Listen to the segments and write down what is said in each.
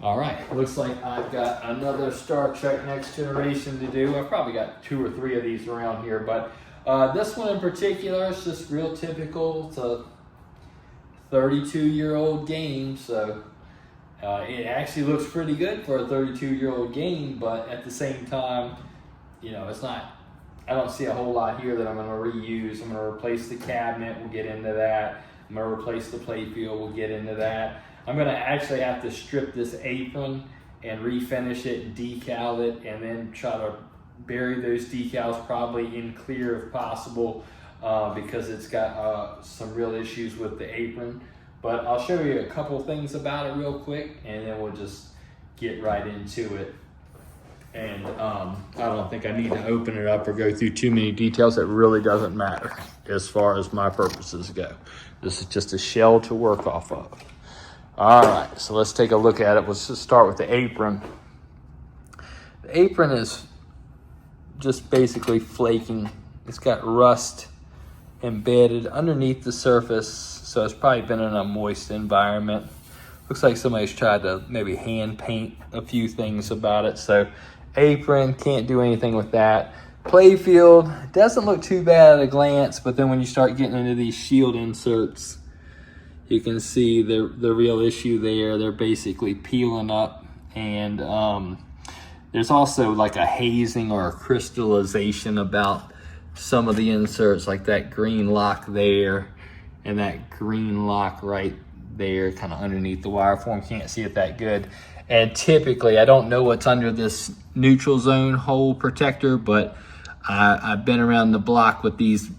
All right, looks like I've got another Star Trek Next Generation to do. I've probably got 2 or 3 of these around here, but this one in particular is just real typical. It's a 32-year-old game, so it actually looks pretty good for a 32-year-old game, but at the same time, you know, it's not, I don't see a whole lot here that I'm going to reuse. I'm going to replace the cabinet, we'll get into that. I'm going to replace the playfield, we'll get into that. I'm going to actually have to strip this apron and refinish it and decal it, and then try to bury those decals probably in clear if possible, because it's got some real issues with the apron. But I'll show you a couple things about it real quick, and then we'll just get right into it. And I don't think I need to open it up or go through too many details. It really doesn't matter as far as my purposes go. This is just a shell to work off of. All right, so let's take a look at it. Let's just start with the apron. The apron is just basically flaking. It's got rust embedded underneath the surface, so it's probably been in a moist environment. Looks like somebody's tried to maybe hand paint a few things about it. So apron, can't do anything with that. Playfield doesn't look too bad at a glance, but then when you start getting into these shield inserts, you can see the real issue there. They're basically peeling up, and there's also like a hazing or a crystallization about some of the inserts, like that green lock there and that green lock right there, kind of underneath the wire form. Can't see it that good. And typically, I don't know what's under this neutral zone hole protector, but I've been around the block with these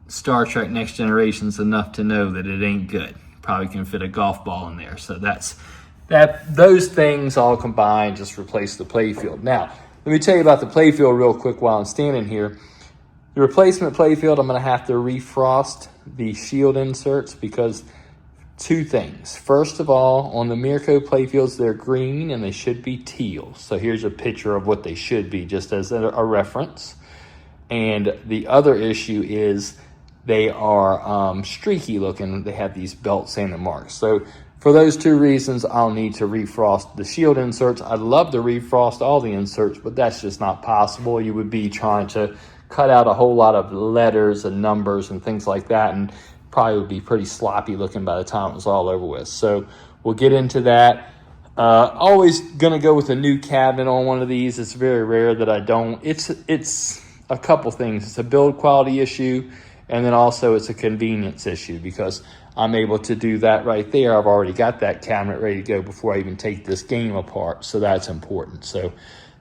Star Trek Next Generations enough to know that it ain't good. Probably can fit a golf ball in there. So those things all combined just replace the playfield. Now, let me tell you about the playfield real quick while I'm standing here. The replacement playfield, I'm going to have to refrost the shield inserts because 2 things. First of all, on the Mirko playfields, they're green and they should be teal. So here's a picture of what they should be, just as a reference. And the other issue is they are streaky looking. They have these belt sanding marks. So for those 2 reasons, I'll need to refrost the shield inserts. I'd love to refrost all the inserts, but that's just not possible. You would be trying to cut out a whole lot of letters and numbers and things like that, and probably would be pretty sloppy looking by the time it was all over with. So we'll get into that. Always gonna go with a new cabinet on one of these. It's very rare that I don't. It's a couple things. It's a build quality issue, and then also it's a convenience issue because I'm able to do that right there. I've already got that cabinet ready to go before I even take this game apart, so that's important. So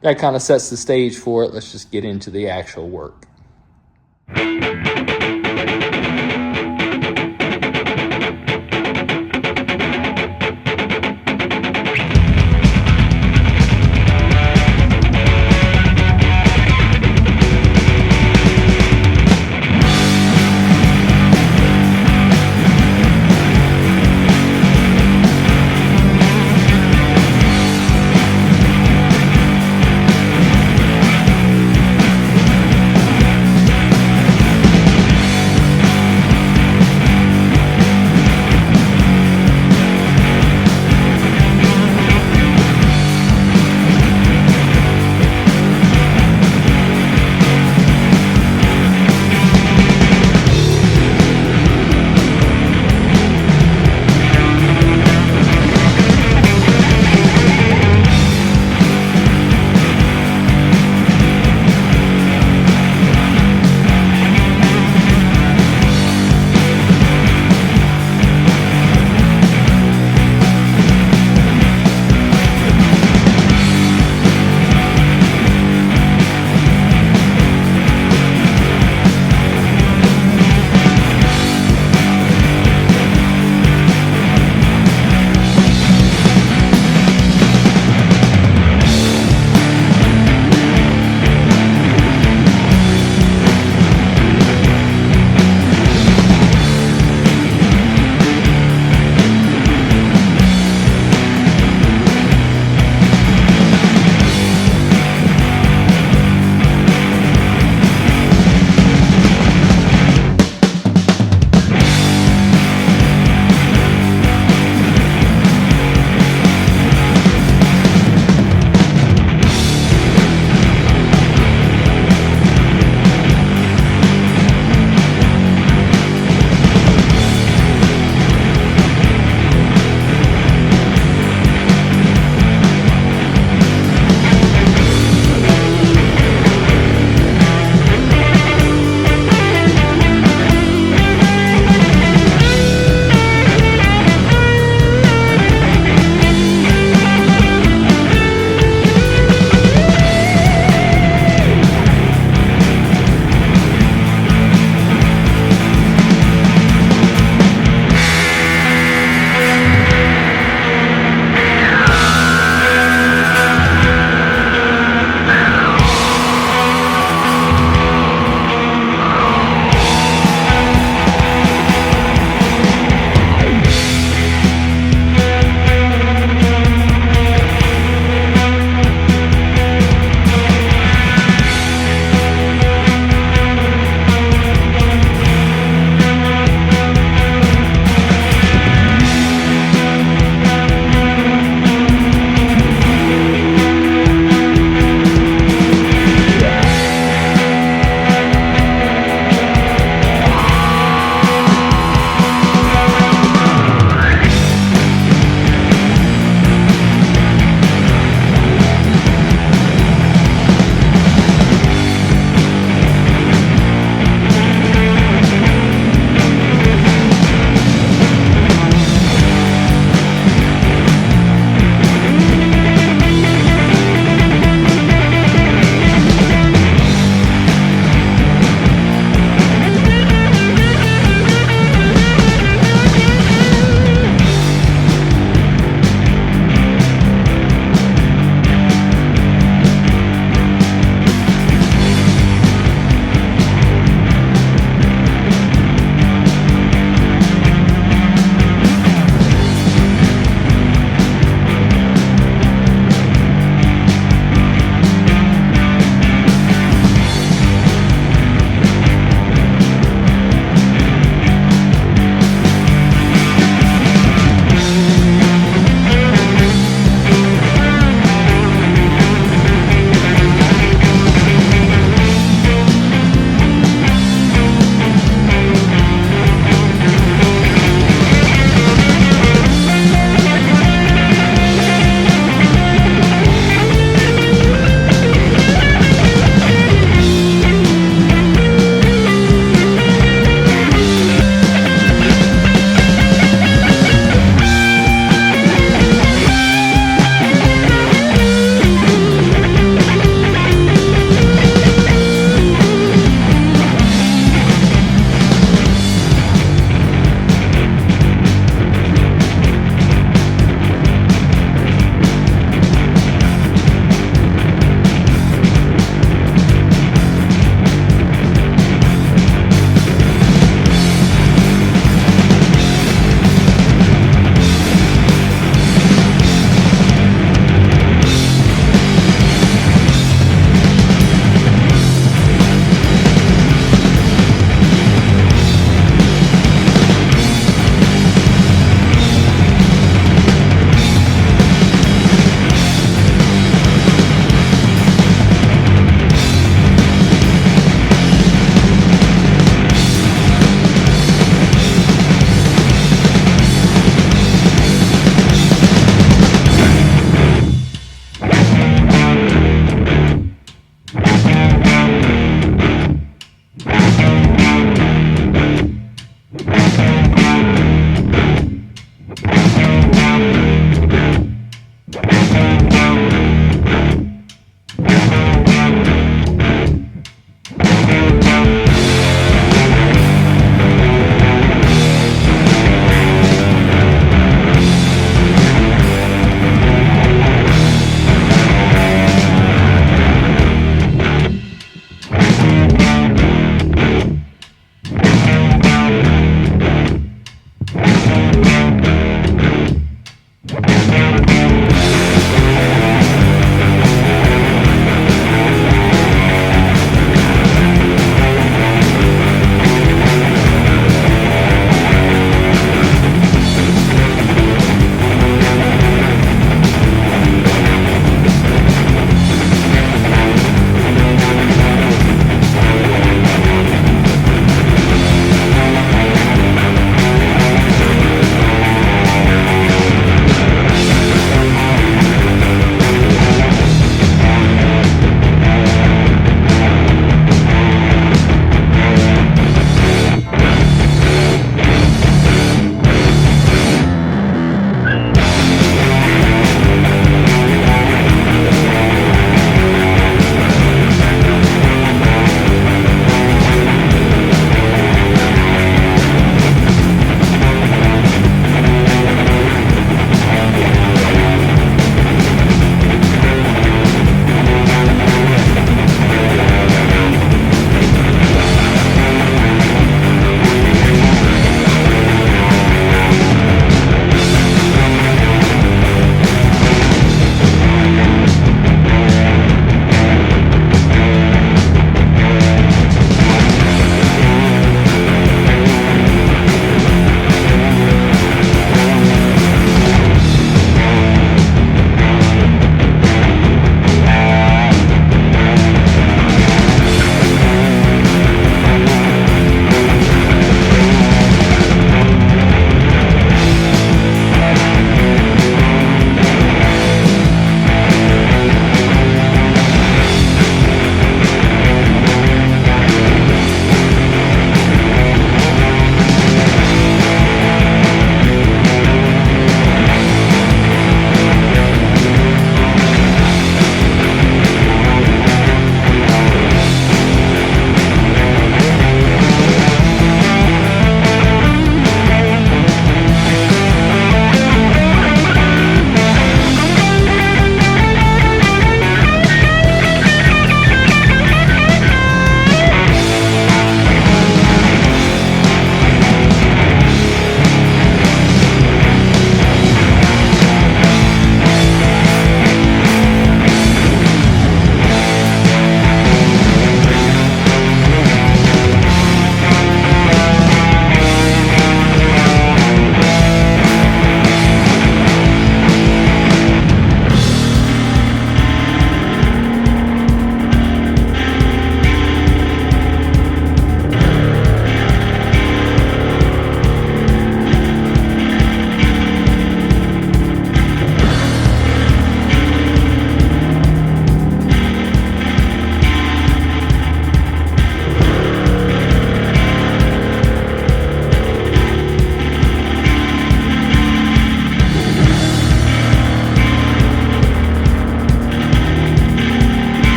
that kind of sets the stage for it. Let's just get into the actual work.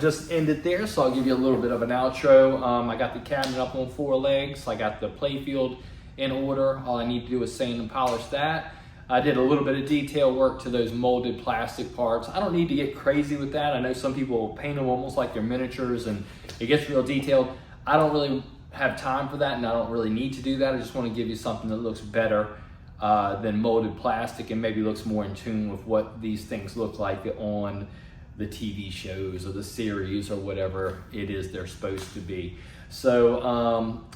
just end it there. So I'll give you a little bit of an outro. I got the cabinet up on 4 legs. I got the Playfield in order. All I need to do is sand and polish that. I did a little bit of detail work to those molded plastic parts. I don't need to get crazy with that. I know some people paint them almost like they're miniatures and it gets real detailed. I don't really have time for that, and I don't really need to do that. I just want to give you something that looks better than molded plastic and maybe looks more in tune with what these things look like on the TV shows or the series or whatever it is they're supposed to be. So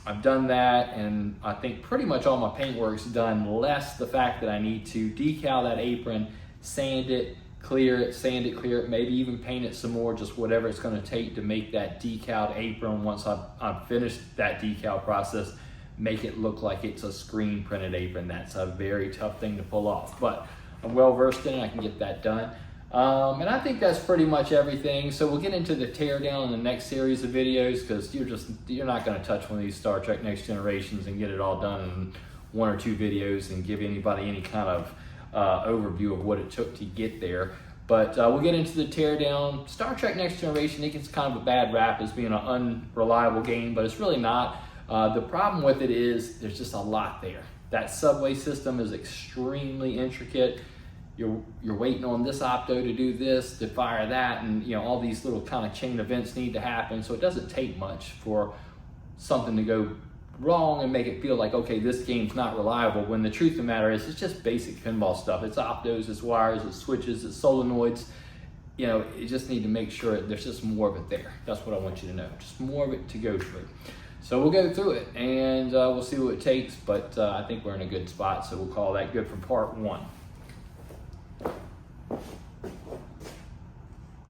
I've done that, and I think pretty much all my paint work's done, less the fact that I need to decal that apron, sand it, clear it, sand it, clear it, maybe even paint it some more, just whatever it's going to take to make that decaled apron, once I've finished that decal process, make it look like it's a screen printed apron. That's a very tough thing to pull off, but I'm well versed in it. I can get that done. And I think that's pretty much everything. So we'll get into the teardown in the next series of videos, because you're not going to touch one of these Star Trek Next Generations and get it all done in 1 or 2 videos and give anybody any kind of overview of what it took to get there. But we'll get into the teardown. Star Trek Next Generation, it gets kind of a bad rap as being an unreliable game, but it's really not. The problem with it is there's just a lot there. That subway system is extremely intricate. You're waiting on this opto to do this, to fire that, and all these little kind of chain events need to happen. So it doesn't take much for something to go wrong and make it feel like, okay, this game's not reliable, when the truth of the matter is it's just basic pinball stuff. It's optos, it's wires, it's switches, it's solenoids. You just need to make sure there's just more of it there. That's what I want you to know, just more of it to go through. So we'll go through it, and we'll see what it takes, but I think we're in a good spot, so we'll call that good for part 1.